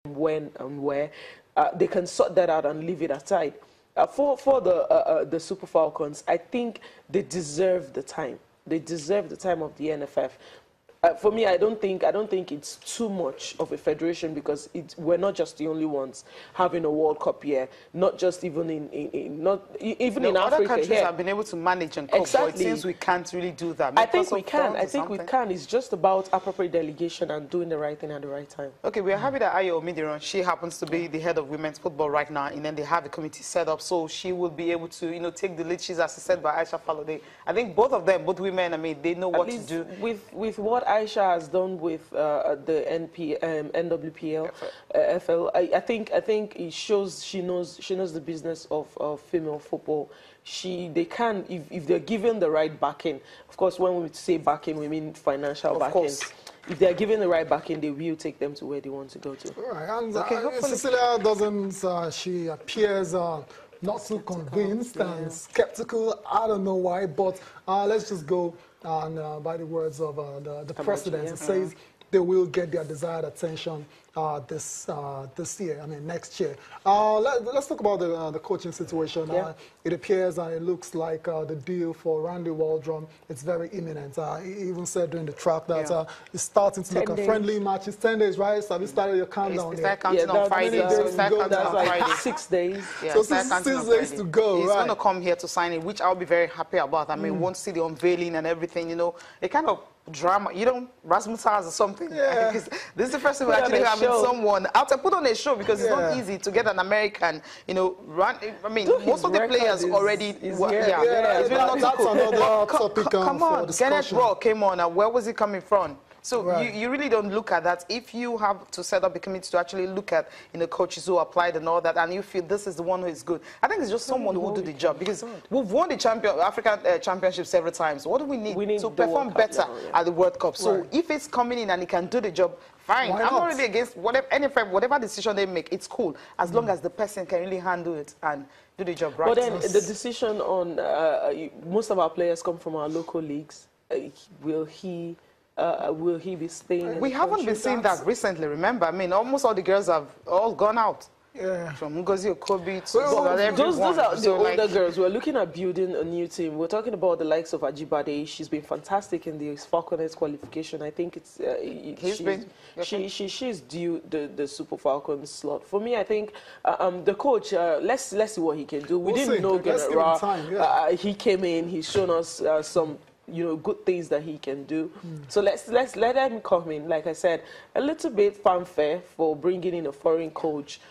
when and where. They can sort that out and leave it aside. For the Super Falcons, I think they deserve the time. They deserve the time of the NFF. For me, I don't think it's too much of a federation, because we're not just the only ones having a World Cup year. Not just even in Africa. Other countries have been able to manage and cope, but it seems we can't really do that. I think we can. It's just about appropriate delegation and doing the right thing at the right time. Okay, we are happy that Ayo Omidiran, she happens to be the head of women's football right now, and then they have a committee set up, so she will be able to, take the lead. She's assisted by Aisha Falode. I think both of them, both women, they know what to do. With what Aisha has done with the NWPL, FL, I think it shows she knows the business of female football. They can, if they're given the right backing. Of course, when we say backing, we mean financial backing. Of course. If they're given the right backing, they will take them to where they want to go to. All right, and Cecilia doesn't. She appears not too convinced and skeptical. I don't know why, but let's just go on by the words of the president. It says they will get their desired attention this year, next year. Let's talk about the coaching situation. It appears and it looks like the deal for Randy Waldrum, it's very imminent. He even said during the track that it's starting to look a friendly match. It's 10 days, right? So have you started your countdown? It's counting on Friday. That's like 6 days. Yeah, so 6 days to go, He's going to come here to sign it, which I'll be very happy about. Won't see the unveiling and everything, It kind of drama, Rasmus has or something. Yeah. This is the first time we're actually having someone out to put on a show, because it's not easy to get an American, run. Most of the players already. It's really not that's another topic. Come on, Kenneth Raw came on. Where was he coming from? So you really don't look at that. If you have to set up a committee to actually look at coaches who applied and all that, and you feel this is the one who is good, I think it's just someone who will do the job, because we've won the African Championship several times. What do we need? We need to perform better at the World Cup. So if it's coming in and he can do the job, fine. I'm not really against whatever decision they make. It's cool as long as the person can really handle it and do the job right. But then the decision on most of our players come from our local leagues. Will he be staying? We haven't been seeing that recently, remember? Almost all the girls have all gone out. Yeah. From Ngozi Okobi to those are the older girls. We're looking at building a new team. We're talking about the likes of Ajibade. She's been fantastic in the Falcons qualification. I think she's due the Super Falcons slot. For me, I think the coach, let's see what he can do. We didn't know General. He came in, he's shown us some good things that he can do. So let's let him come in. Like I said, a little bit fanfare for bringing in a foreign coach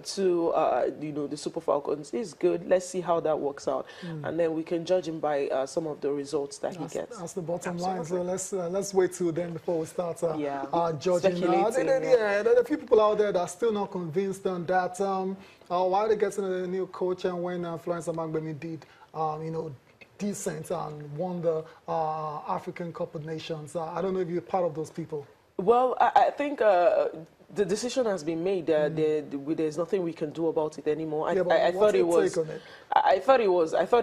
to the Super Falcons is good. Let's see how that works out, and then we can judge him by some of the results that he gets. That's the bottom line. So let's wait till then before we start judging. There are a few people out there that are still not convinced on that. Why they getting a new coach, and when Florence Amagbemi did, decent and won the African Cup of Nations. I don't know if you're part of those people. Well, I think the decision has been made. There's nothing we can do about it anymore. I thought it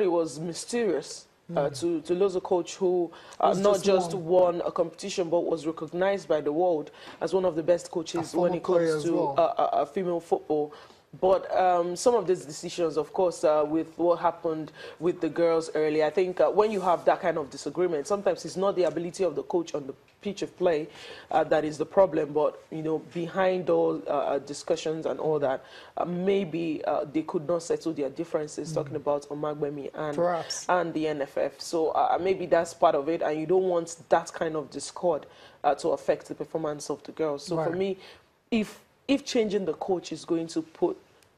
was mysterious to lose a coach who not just won a competition but was recognized by the world as one of the best coaches when it comes to female football. But some of these decisions, of course, with what happened with the girls earlier, I think when you have that kind of disagreement, sometimes it's not the ability of the coach on the pitch of play that is the problem, but, behind all discussions and all that, maybe they could not settle their differences, talking about Omagbemi and the NFF. So maybe that's part of it, and you don't want that kind of discord to affect the performance of the girls. So for me, if changing the coach is going to put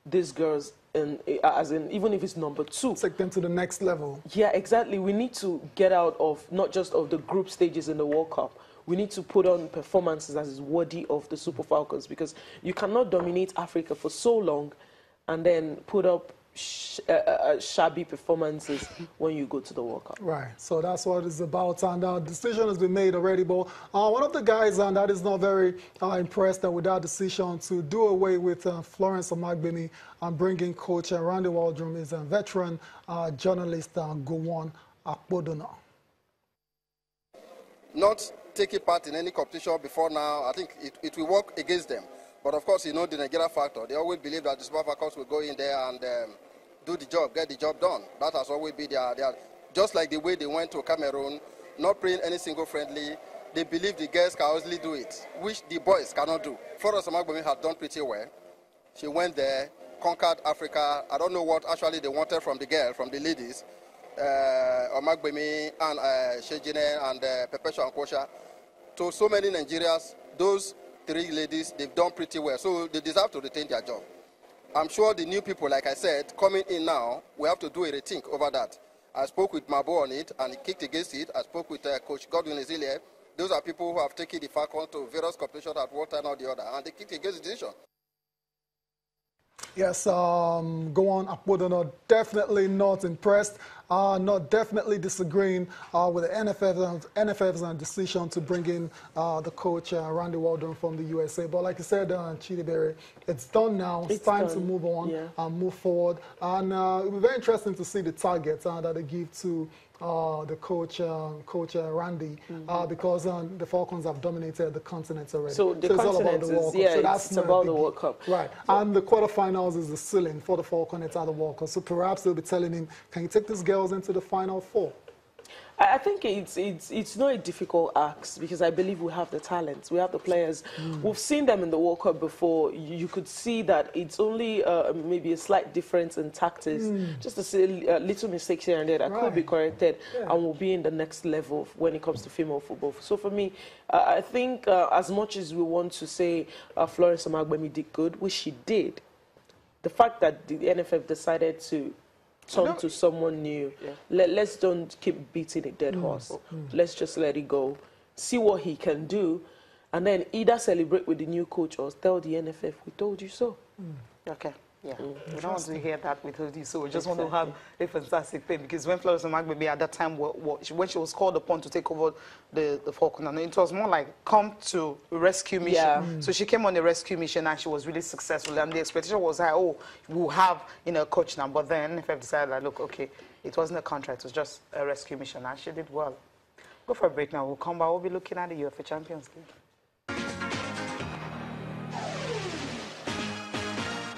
these girls in, even if it's number 2, take them to the next level. Yeah, exactly. We need to get out of not just of the group stages in the World Cup. We need to put on performances that is worthy of the Super Falcons, because you cannot dominate Africa for so long and then put up shabby performances when you go to the World Cup. Right, so that's what it's about, and the decision has been made already. But one of the guys that is not very impressed with that decision to do away with Florence Omagbemi and bring in coach Randy Waldrum is a veteran journalist Gowon Akpodona. Not taking part in any competition before now, I think it will work against them. But of course, you know the Nigeria factor. They always believe that the Super Falcons will go in there and do the job, get the job done. That has always been their just like the way they went to Cameroon, not playing any single friendly. They believe the girls can easily do it, which the boys cannot do. Florence Omagbemi had done pretty well. She went there, conquered Africa. I don't know what actually they wanted from the girl, from the ladies. Omagbemi and Shejine and Perpetua and Kwosha. To so many Nigerians, those 3 ladies, they've done pretty well. So they deserve to retain their job. I'm sure the new people, like I said, coming in now, we have to do a rethink over that. I spoke with Mabo on it, and he kicked against it. I spoke with Coach Godwin Ezelie. Those are people who have taken the Falcons to various competitions at one time or the other, and they kicked against the decision. Yes, go on, Apologises. Definitely not impressed. Not definitely disagreeing with the NFF's decision to bring in the coach, Randy Waldron from the USA. But like you said, Chidiebere, it's done now. It's time to move on and move forward. And it'll be very interesting to see the targets that they give to the coach, Randy, because the Falcons have dominated the continent already. So the continent is, so that's it's about the World Cup. Right. And the quarterfinals is the ceiling for the Falcons at the World Cup. So perhaps they'll be telling him, can you take these girls into the Final Four? I think it's not a difficult ask because I believe we have the talents, we have the players. We've seen them in the World Cup before. You could see that it's only maybe a slight difference in tactics, just a little mistakes here and there that could be corrected, and we'll be in the next level when it comes to female football. So for me, I think as much as we want to say Florence Omagbemi did good, which she did, the fact that the NFF decided to turn to someone new. Let's don't keep beating a dead horse. Let's just let it go. See what he can do, and then either celebrate with the new coach or tell the NFF, we told you so. Okay. Yeah, we don't want to hear that we told you so. We just want to have a fantastic thing, because when Florence Omagbemi at that time, when she was called upon to take over the Falcons, and it was more like come to rescue mission. So she came on a rescue mission and she was really successful. And the expectation was that, oh, we'll have a coach now. But then NFF decided that, look, okay, it wasn't a contract, it was just a rescue mission, and she did well. Go for a break now. We'll come back. We'll be looking at the UEFA Champions League.